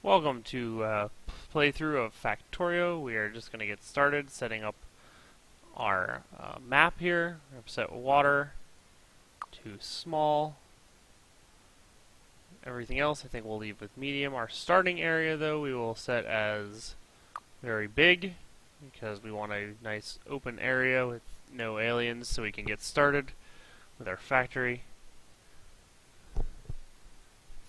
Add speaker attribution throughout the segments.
Speaker 1: Welcome to playthrough of Factorio. We are just going to get started setting up our map here. I've set water to small. Everything else I think we'll leave with medium. Our starting area though we will set as very big because we want a nice open area with no aliens so we can get started with our factory. I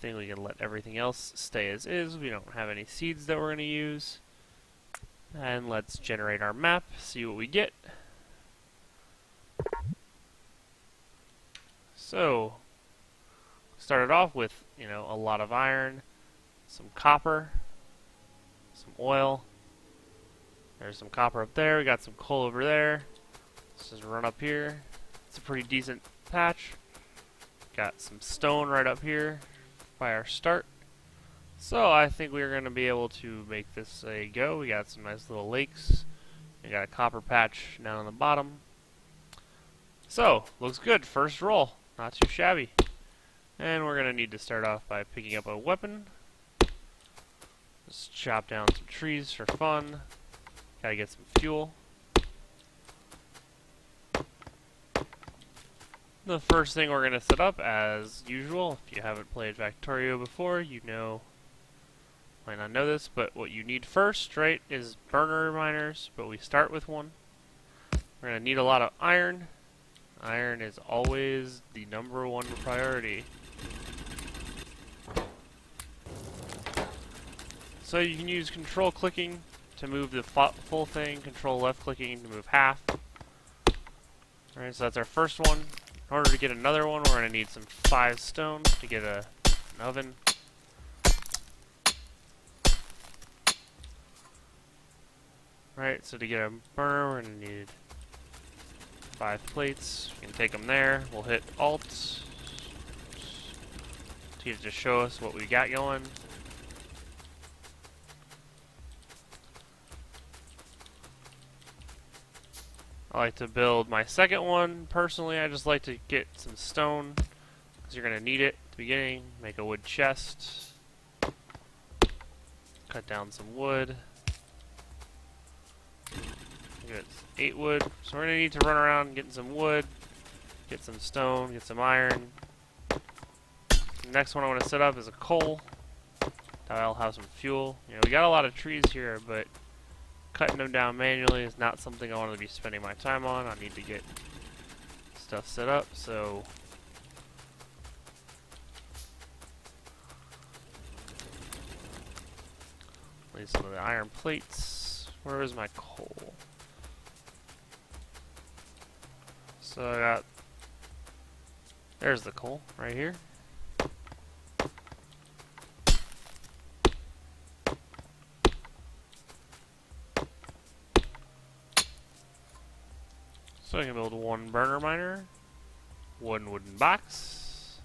Speaker 1: think we can let everything else stay as is. We don't have any seeds that we're going to use. And let's generate our map, see what we get. So, started off with, a lot of iron, some copper, some oil. There's some copper up there. We got some coal over there. Let's just run up here. It's a pretty decent patch. Got some stone right up here by our start. So I think we're going to be able to make this a go. We got some nice little lakes. We got a copper patch down on the bottom. So, looks good. First roll. Not too shabby. And we're going to need to start off by picking up a weapon. Just chop down some trees for fun. Gotta get some fuel. The first thing we're going to set up, as usual, if you haven't played Factorio before, might not know this, but what you need first, right, is burner miners, but we start with one. We're going to need a lot of iron. Iron is always the #1 priority. So you can use control clicking to move the full thing, control left clicking to move half. Alright, so that's our first one. In order to get another one, we're going to need some 5 stone to get an oven. Right, so to get a burner, we're going to need 5 plates. We can take them there. We'll hit Alt to just show us what we got going. I like to build my second one. Personally, I just like to get some stone because you're going to need it at the beginning. Make a wood chest. Cut down some wood. Get 8 wood. So we're going to need to run around getting some wood, get some stone, get some iron. The next one I want to set up is a coal. I'll have some fuel. We got a lot of trees here, but cutting them down manually is not something I want to be spending my time on. I need to get stuff set up, so need some of the iron plates. Where is my coal? So I got, there's the coal right here. So I can build 1 burner miner, 1 wooden box.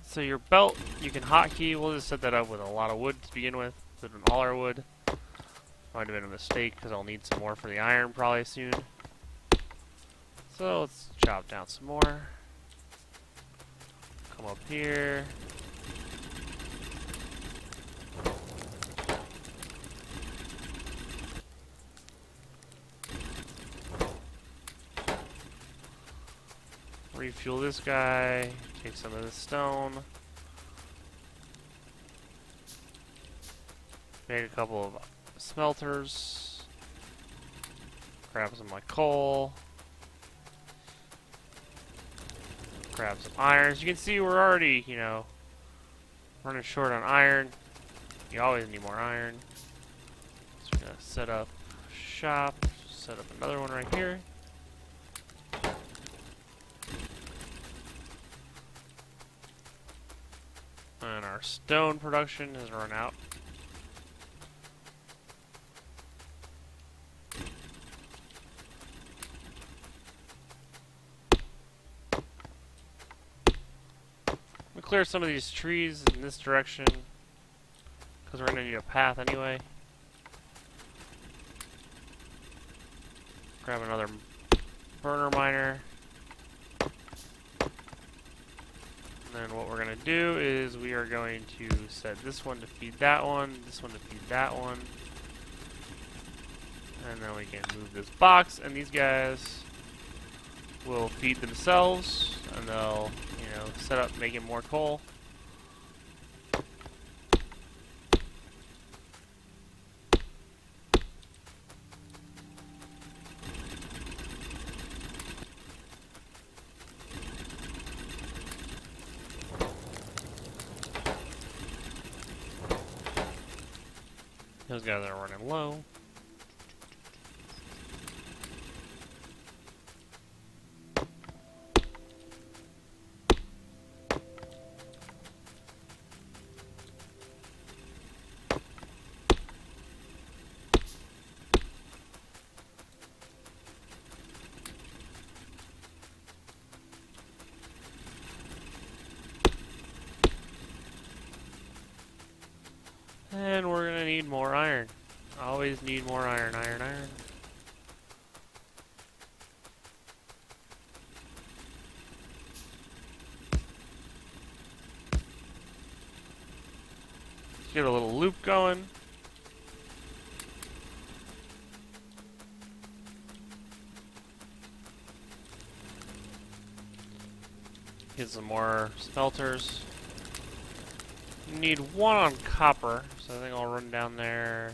Speaker 1: So your belt, you can hotkey. We'll just set that up with a lot of wood to begin with. Put in all our wood. Might have been a mistake because I'll need some more for the iron probably soon. So let's chop down some more. Come up here. Refuel this guy, take some of the stone, make a couple of smelters, grab some of my coal, grab some iron. As you can see, we're already, running short on iron. You always need more iron. So we're gonna set up shop, set up another one right here. And our stone production has run out. We clear some of these trees in this direction because we're going to need a path anyway. Grab another burner miner. And then what we're going to do is we are going to set this one to feed that one, this one to feed that one. And then we can move this box, and these guys will feed themselves, and they'll, you know, set up making more coal. Those guys are running low. And we're gonna need more iron. Always need more iron, iron, iron. Let's get a little loop going. Get some more smelters. Need one on copper, so I think I'll run down there.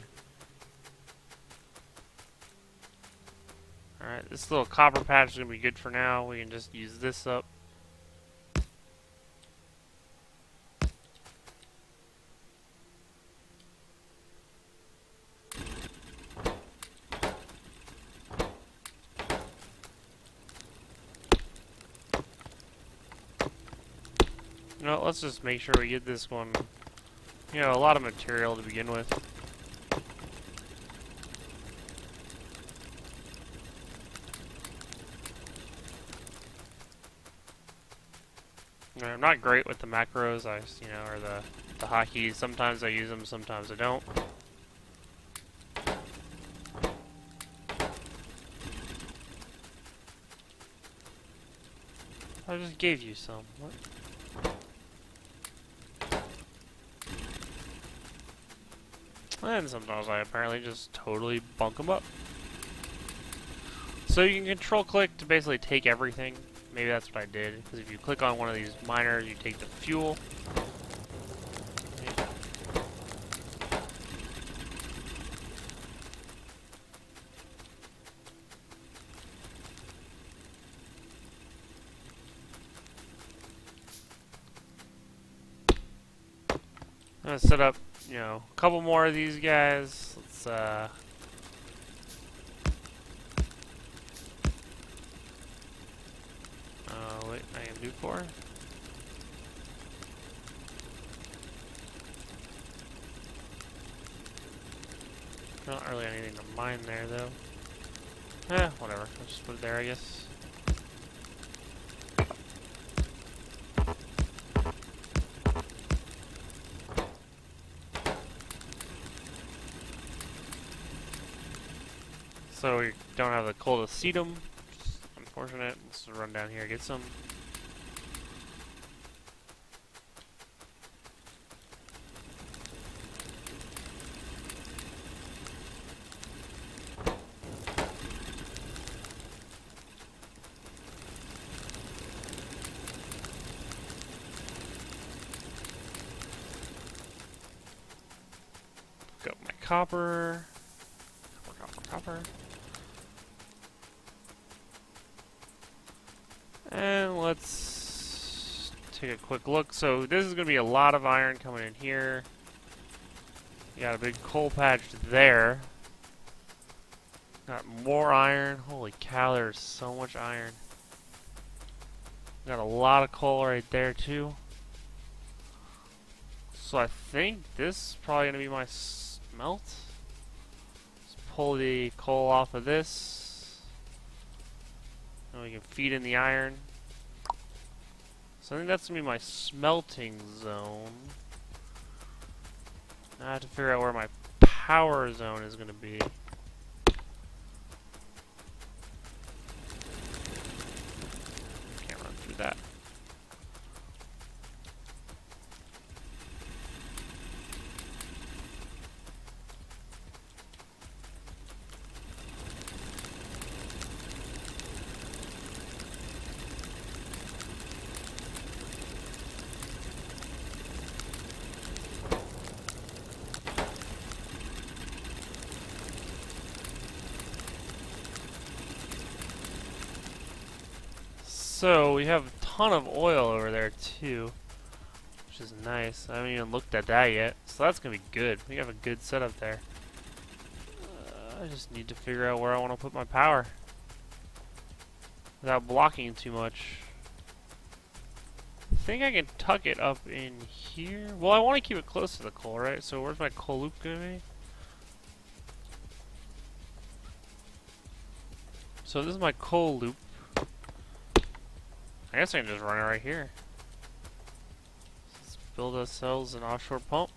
Speaker 1: Alright, this little copper patch is going to be good for now. We can just use this up. You know, let's just make sure we get this one, you know, a lot of material to begin with. I'm not great with the macros, you know, or the hotkeys. Sometimes I use them, sometimes I don't. I just gave you some. What? And sometimes I apparently just totally bunk them up. So you can control click to basically take everything. Maybe that's what I did, because if you click on one of these miners, you take the fuel. I'm gonna set up, you know, a couple more of these guys. Let's wait, I can do 4. Not really anything to mine there, though. Whatever. I'll just put it there, I guess. So we don't have the coal to seed them. Unfortunate. Let's run down here and get some. Got my copper. Copper. And let's take a quick look. So this is going to be a lot of iron coming in here. You got a big coal patch there. Got more iron. Holy cow, there's so much iron. Got a lot of coal right there too. So I think this is probably going to be my smelt. Let's pull the coal off of this. And we can feed in the iron. So I think that's going to be my smelting zone. Now I have to figure out where my power zone is going to be. Can't run through that. So we have a ton of oil over there too, which is nice. I haven't even looked at that yet, so that's gonna be good. We have a good setup there. I just need to figure out where I want to put my power without blocking too much. I think I can tuck it up in here. Well, I want to keep it close to the coal, right? So where's my coal loop gonna be? So this is my coal loop. I guess I can just run it right here. Let's build ourselves an offshore pump.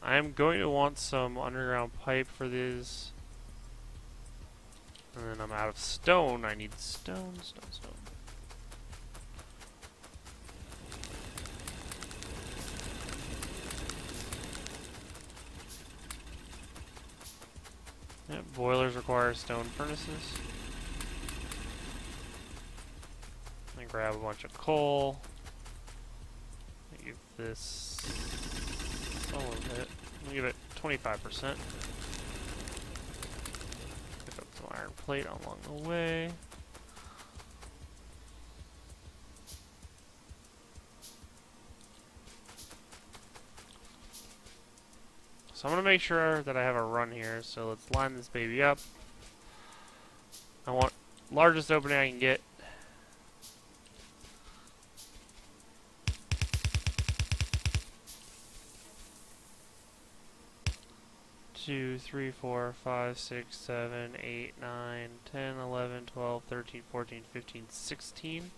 Speaker 1: I'm going to want some underground pipe for these. And then I'm out of stone. I need stone. Yep, boilers require stone furnaces. I grab a bunch of coal. Give this some of it. I'll give it 25%. Pick up some iron plate along the way. So I'm going to make sure that I have a run here. So let's line this baby up. I want largest opening I can get. 2, 3, 4, 5, 6, 7, 8, 9, 10, 11, 12, 13, 14, 15, 16.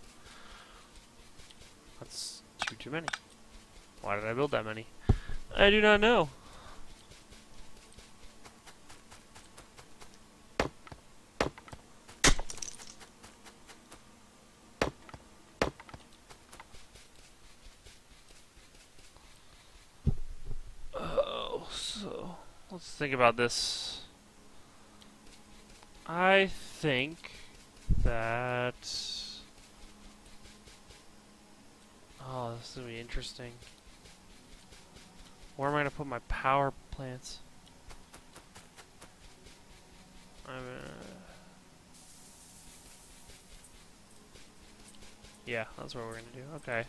Speaker 1: That's too many. Why did I build that many? I do not know. Oh, so let's think about this. I think that... Oh, this is going to be interesting. Where am I going to put my power plants? Yeah, that's what we're going to do. Okay.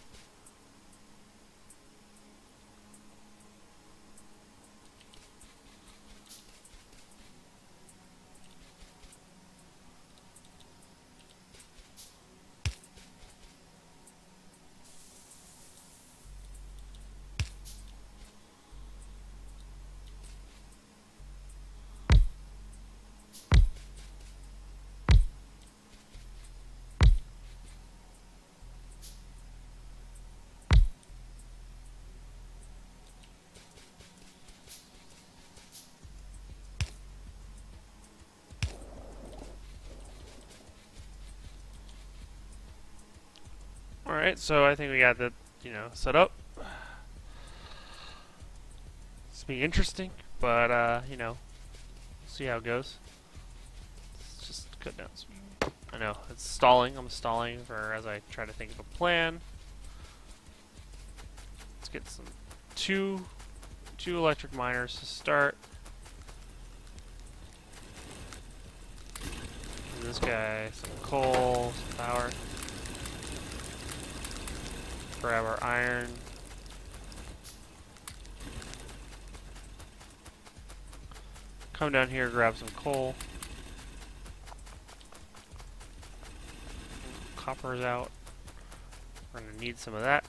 Speaker 1: Alright, so I think we got that, set up. It's be interesting, but, see how it goes. Let's just cut down some. I know, it's stalling. I'm stalling as I try to think of a plan. Let's get some two electric miners to start. And this guy, some coal, some power. Grab our iron. Come down here, grab some coal. Copper's out. We're gonna need some of that.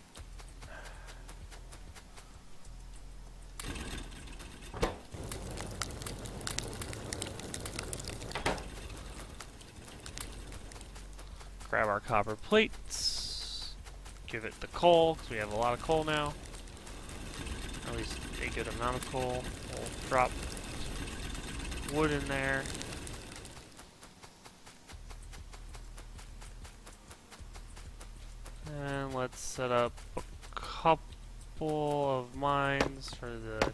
Speaker 1: Grab our copper plates. Give it the coal, because we have a lot of coal now. At least a good amount of coal. We'll drop wood in there. And let's set up a couple of mines for the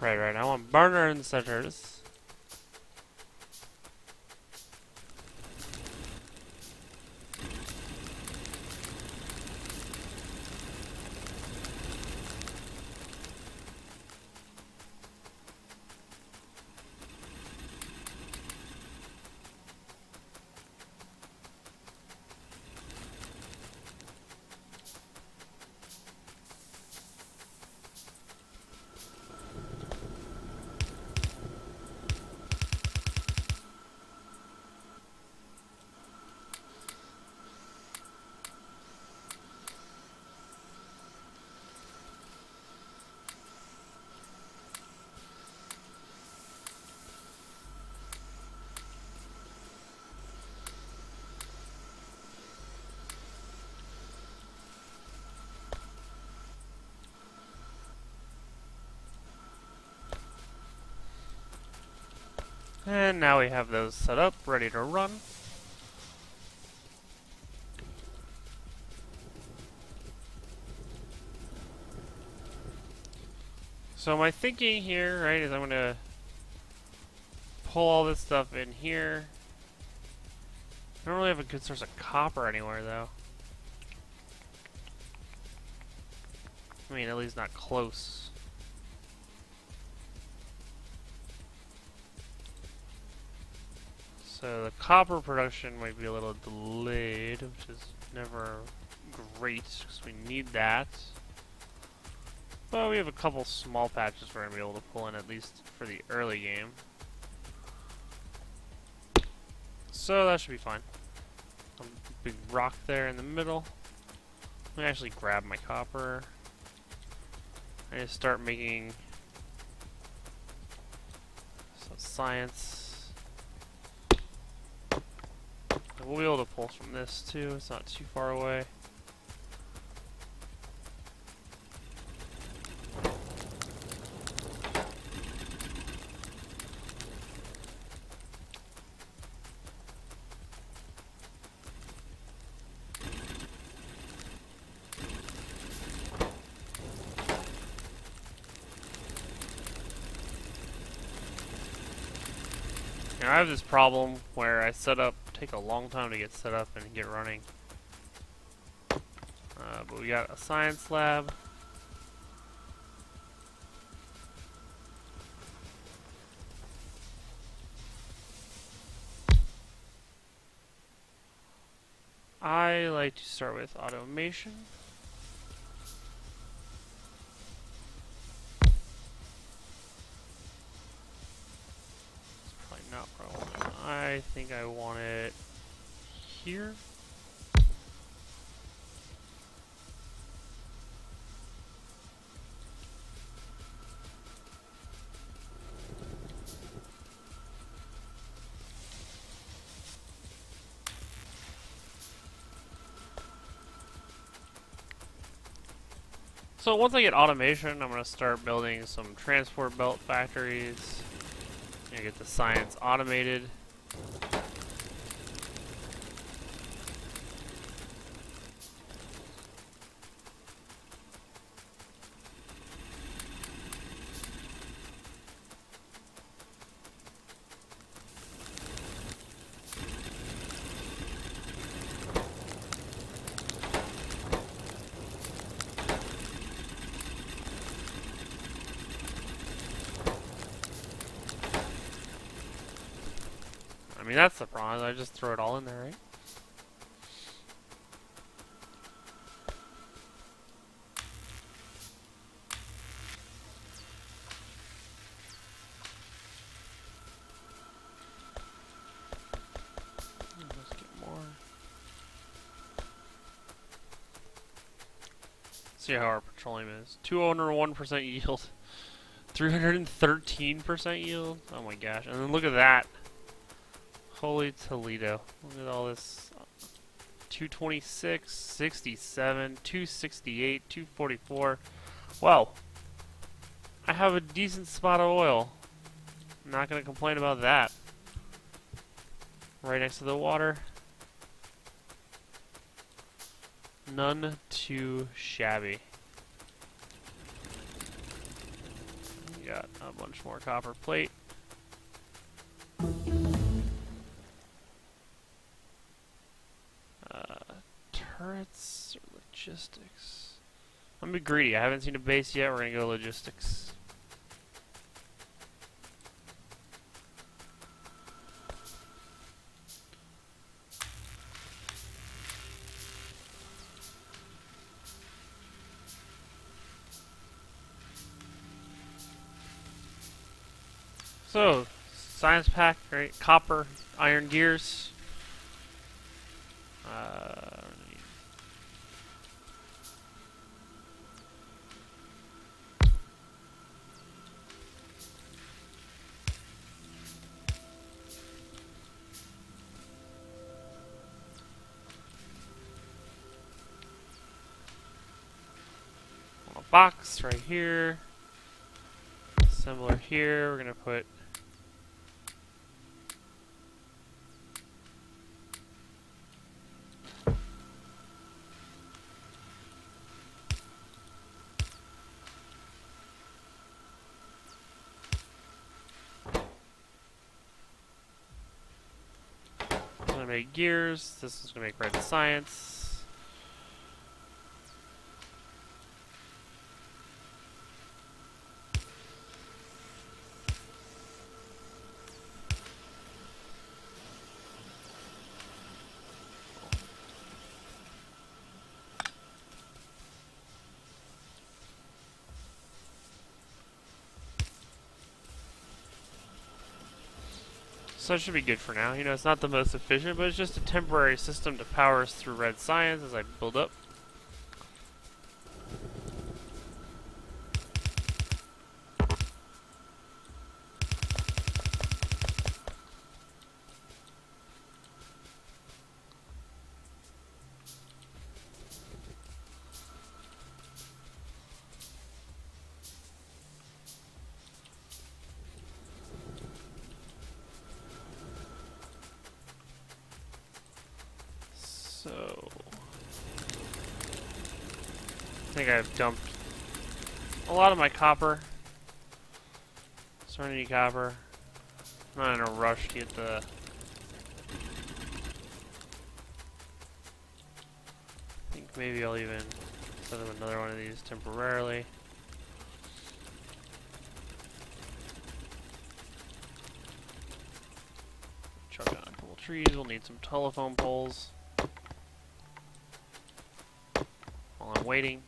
Speaker 1: Right. I want burner inserters. And now we have those set up, ready to run. So my thinking here, right, is I'm gonna pull all this stuff in here. I don't really have a good source of copper anywhere, though. I mean, at least not close. So the copper production might be a little delayed, which is never great, because we need that. But we have a couple small patches we're going to be able to pull in, at least for the early game. So that should be fine. A big rock there in the middle. Let me actually grab my copper. I need to start making some science. And we'll be able to pull from this too, it's not too far away. Now I have this problem where I take a long time to get set up and get running. But we got a science lab. I like to start with automation. It's probably not what I want. I think I want it here. So once I get automation, I'm going to start building some transport belt factories. I get the science automated. I mean, that's the problem. I just throw it all in there, right? Let's get more. See how our petroleum is. 201% yield. 313% yield. Oh my gosh. And then look at that. Holy Toledo. Look at all this. 226, 67, 268, 244. Wow. I have a decent spot of oil. I'm not going to complain about that. Right next to the water. None too shabby. got a bunch more copper plate. Turrets or logistics? I'm gonna be greedy. I haven't seen a base yet. We're gonna go logistics. So, science pack, right? Copper, iron gears. A box right here. Assembler here. We're gonna put gonna make gears. This is gonna make red science. So it should be good for now. You know, it's not the most efficient, but it's just a temporary system to power us through red science as I build up. So I think I've dumped a lot of my copper. Serenity copper. I'm not in a rush to get the... I think maybe I'll even set up another one of these temporarily. Chop down a couple trees. We'll need some telephone poles. While I'm waiting.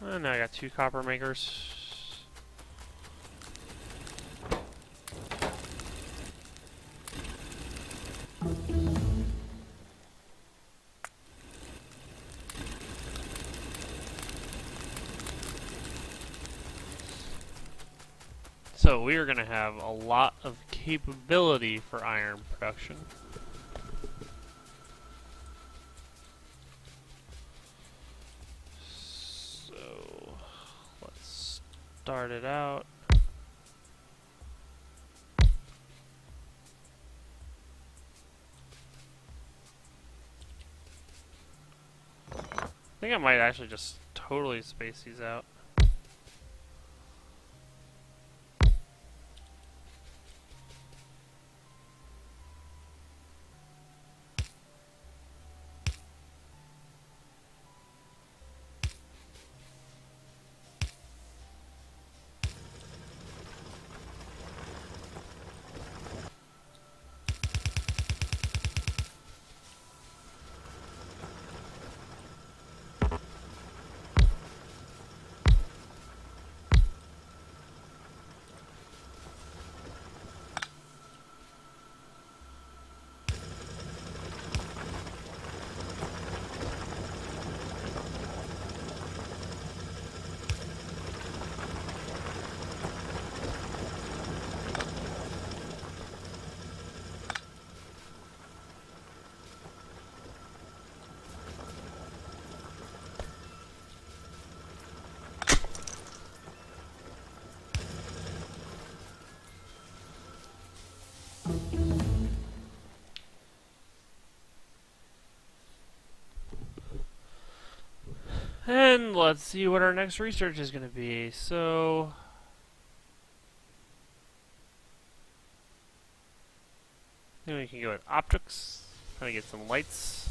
Speaker 1: And now I got 2 copper makers. So we are going to have a lot of capability for iron production. So let's start it out. I think I might actually just totally space these out. And let's see what our next research is going to be. So, then we can go with optics. Try to get some lights.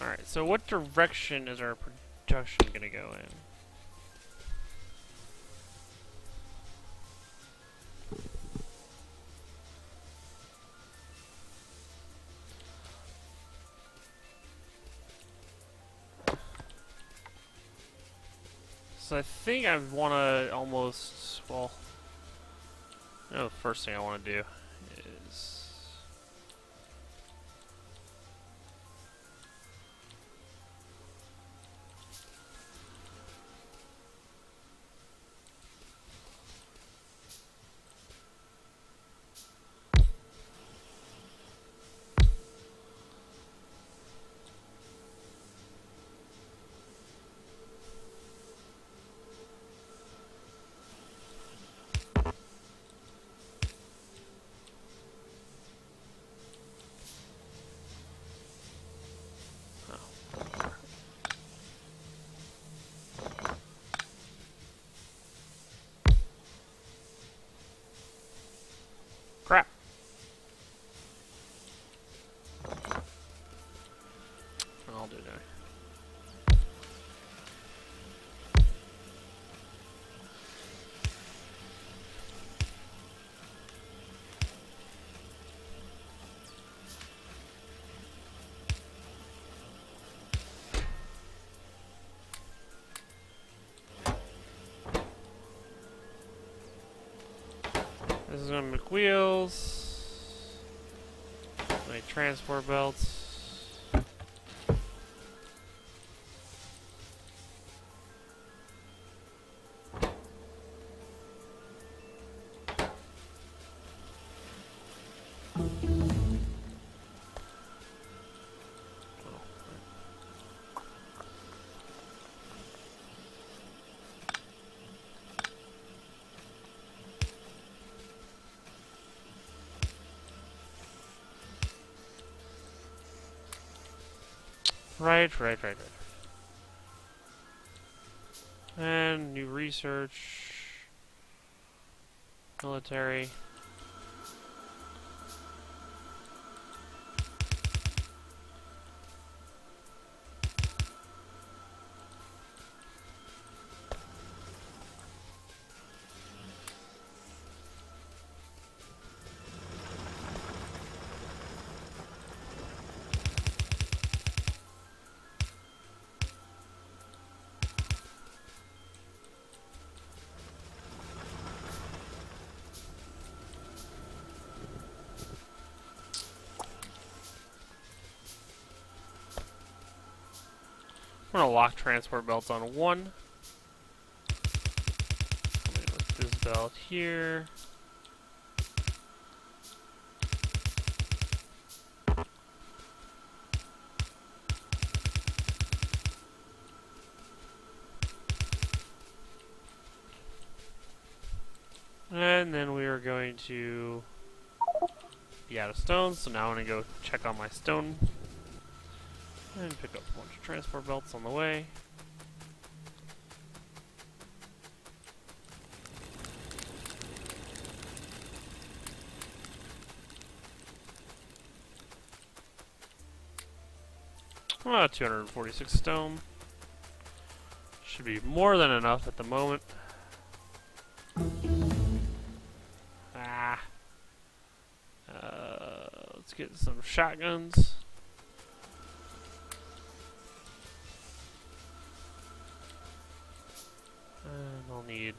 Speaker 1: Alright, so what direction is our production going to go in? So I think I want to almost, well, you know, the first thing I want to do is crap. I'll do that. This is going to make wheels, make transport belts. Right. And new research, military. I'm gonna lock transport belts on one. With this belt here. And then we are going to be out of stone, so now I'm gonna go check on my stone. And pick up a bunch of transport belts on the way. Oh, 246 stone. Should be more than enough at the moment. Let's get some shotguns. And I'll need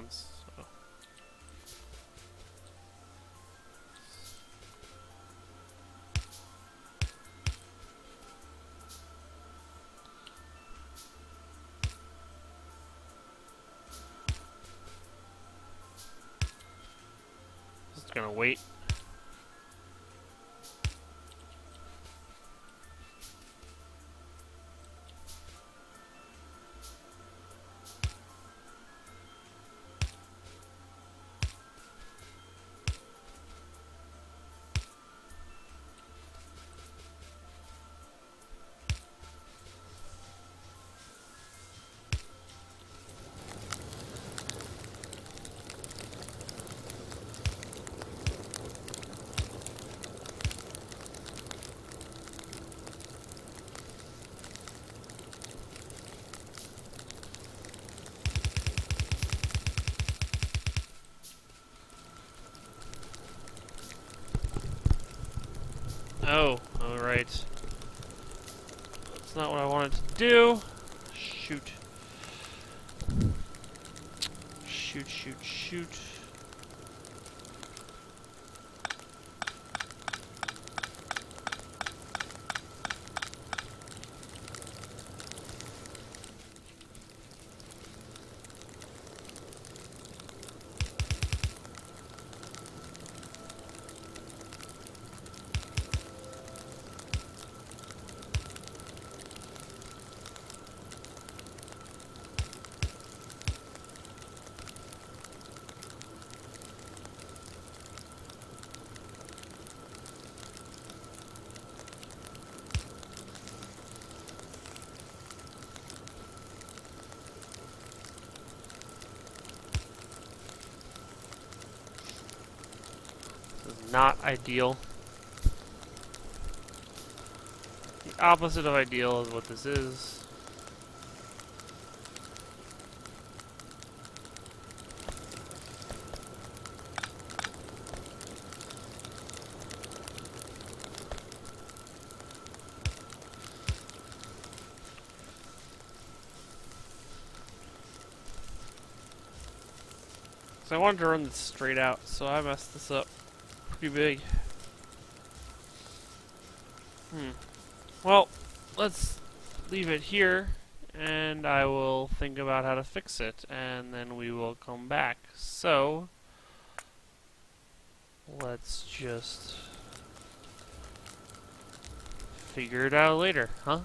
Speaker 1: once. So. Just gonna wait. Oh, alright. That's not what I wanted to do. Shoot. Shoot, shoot, shoot. This is not ideal. The opposite of ideal is what this is. So I wanted to run this straight out, so I messed this up pretty big. Well, let's leave it here, and I will think about how to fix it, and then we will come back. So, let's just figure it out later, huh?